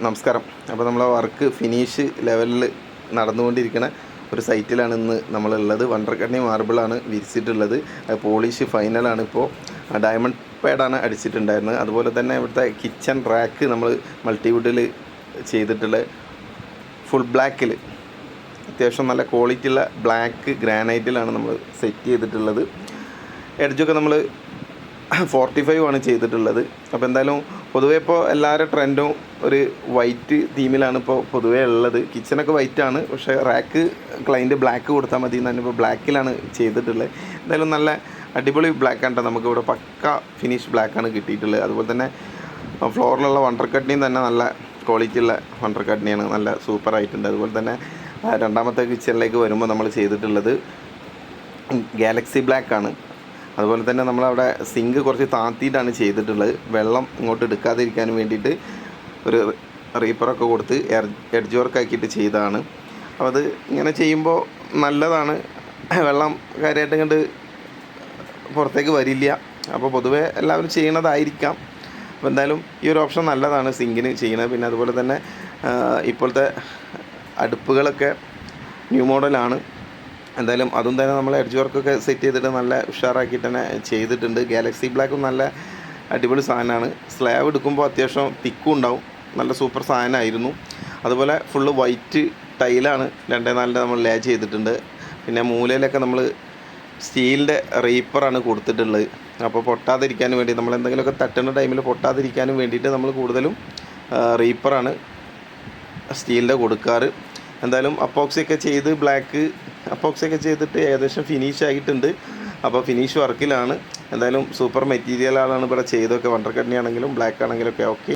നമസ്കാരം. അപ്പോൾ നമ്മളെ വർക്ക് ഫിനിഷ് ലെവലിൽ നടന്നുകൊണ്ടിരിക്കുന്ന ഒരു സൈറ്റിലാണ് ഇന്ന് നമ്മളുള്ളത്. വണ്ടർകണ്ണി മാർബിളാണ് വിരിച്ചിട്ടുള്ളത്. പോളിഷ് ഫൈനലാണ്. ഇപ്പോൾ ഡയമണ്ട് പാഡാണ് അടിച്ചിട്ടുണ്ടായിരുന്നത്. അതുപോലെ തന്നെ ഇവിടുത്തെ കിച്ചൺ റാക്ക് നമ്മൾ മൾട്ടിവുഡിൽ ചെയ്തിട്ടുള്ള ഫുൾ ബ്ലാക്കിൽ അത്യാവശ്യം നല്ല ക്വാളിറ്റിയുള്ള ബ്ലാക്ക് ഗ്രാനൈറ്റിലാണ് നമ്മൾ സെറ്റ് ചെയ്തിട്ടുള്ളത്. എഡ്ജൊക്കെ നമ്മൾ 45 ആണ് ചെയ്തിട്ടുള്ളത്. അപ്പോൾ എന്തായാലും പൊതുവേ ഇപ്പോൾ എല്ലാവരുടെ ട്രെൻഡും ഒരു വൈറ്റ് തീമിലാണ് ഇപ്പോൾ പൊതുവേ ഉള്ളത്. കിച്ചണൊക്കെ വൈറ്റാണ്, പക്ഷേ റാക്ക് ക്ലൈൻറ്റ് ബ്ലാക്ക് കൊടുത്താൽ മതി എന്നാണ് ഇപ്പോൾ ബ്ലാക്കിലാണ് ചെയ്തിട്ടുള്ളത്. എന്തായാലും നല്ല അടിപൊളി ബ്ലാക്കാണ് കേട്ടോ. നമുക്കിവിടെ പക്ക ഫിനിഷ് ബ്ലാക്കാണ് കിട്ടിയിട്ടുള്ളത്. അതുപോലെ തന്നെ ഫ്ലോറിലുള്ള വണ്ടർകണ്ണിയും തന്നെ നല്ല ക്വാളിറ്റി ഉള്ള വണ്ടർകണ്ണിയാണ്, നല്ല സൂപ്പറായിട്ടുണ്ട്. അതുപോലെ തന്നെ രണ്ടാമത്തെ കിച്ചണിലേക്ക് വരുമ്പോൾ നമ്മൾ ചെയ്തിട്ടുള്ളത് ഗാലക്സി ബ്ലാക്കാണ്. അതുപോലെ തന്നെ നമ്മളവിടെ സിങ്ക് കുറച്ച് താഴ്ത്തിയിട്ടാണ് ചെയ്തിട്ടുള്ളത്. വെള്ളം ഇങ്ങോട്ട് എടുക്കാതിരിക്കാൻ വേണ്ടിയിട്ട് ഒരു റീപ്പറൊക്കെ കൊടുത്ത് എഡ്ജ് വർക്ക് ആക്കിയിട്ട് ചെയ്തതാണ്. അപ്പോൾ അത് ഇങ്ങനെ ചെയ്യുമ്പോൾ നല്ലതാണ്, വെള്ളം കാര്യമായിട്ട് ഇങ്ങോട്ട് പുറത്തേക്ക് വരില്ല. അപ്പോൾ പൊതുവേ എല്ലാവരും ചെയ്യണതായിരിക്കാം. അപ്പോൾ എന്തായാലും ഈ ഒരു ഓപ്ഷൻ നല്ലതാണ് സിങ്കിന് ചെയ്യുന്നത്. പിന്നെ അതുപോലെ തന്നെ ഇപ്പോഴത്തെ അടുപ്പുകളൊക്കെ ന്യൂ മോഡലാണ്. എന്തായാലും അതും തന്നെ നമ്മൾ എഡ്ജ് വർക്കൊക്കെ സെറ്റ് ചെയ്തിട്ട് നല്ല ഉഷാറാക്കിയിട്ട് തന്നെ ചെയ്തിട്ടുണ്ട്. ഗാലക്സി ബ്ലാക്കും നല്ല അടിപൊളി സാധനമാണ്. സ്ലാബ് എടുക്കുമ്പോൾ അത്യാവശ്യം തിക്കും ഉണ്ടാവും, നല്ല സൂപ്പർ സാധനമായിരുന്നു. അതുപോലെ ഫുള്ള് വൈറ്റ് ടൈലാണ് 2x4 നമ്മൾ ലേ ചെയ്തിട്ടുണ്ട്. പിന്നെ മൂലയിലൊക്കെ നമ്മൾ സ്റ്റീലിൻ്റെ റീപ്പറാണ് കൊടുത്തിട്ടുള്ളത്. അപ്പോൾ പൊട്ടാതിരിക്കാൻ വേണ്ടി നമ്മൾ എന്തെങ്കിലുമൊക്കെ തട്ടുന്ന ടൈമിൽ പൊട്ടാതിരിക്കാനും വേണ്ടിയിട്ട് നമ്മൾ കൂടുതലും റീപ്പറാണ് സ്റ്റീലിൻ്റെ കൊടുക്കാറ്. എന്തായാലും അപ്പോക്സിയൊക്കെ ചെയ്ത് ബ്ലാക്ക് അപ്പോക്സിയൊക്കെ ചെയ്തിട്ട് ഏകദേശം ഫിനിഷ് ആയിട്ടുണ്ട്. അപ്പോൾ ഫിനിഷ് വർക്കിലാണ്. എന്തായാലും സൂപ്പർ മെറ്റീരിയലാണ് ഇവിടെ ചെയ്തൊക്കെ, വണ്ടർകണ്ണി ആണെങ്കിലും ബ്ലാക്ക് ആണെങ്കിലും ഒക്കെ ഓക്കെ.